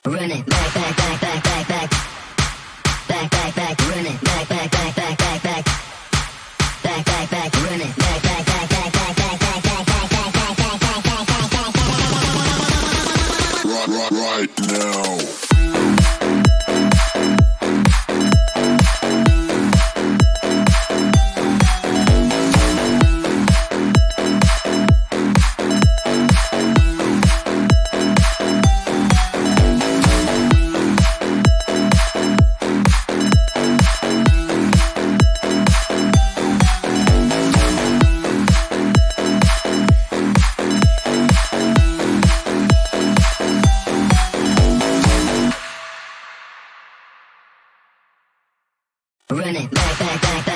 Run it back, back, back, back, back, back, back, back, back, run it back, back, back, back, back, back, back, back, back, run it back, back, back, back, back, back, back, back, back, back, back, back, back, back, back, right now. Run it back, back, back,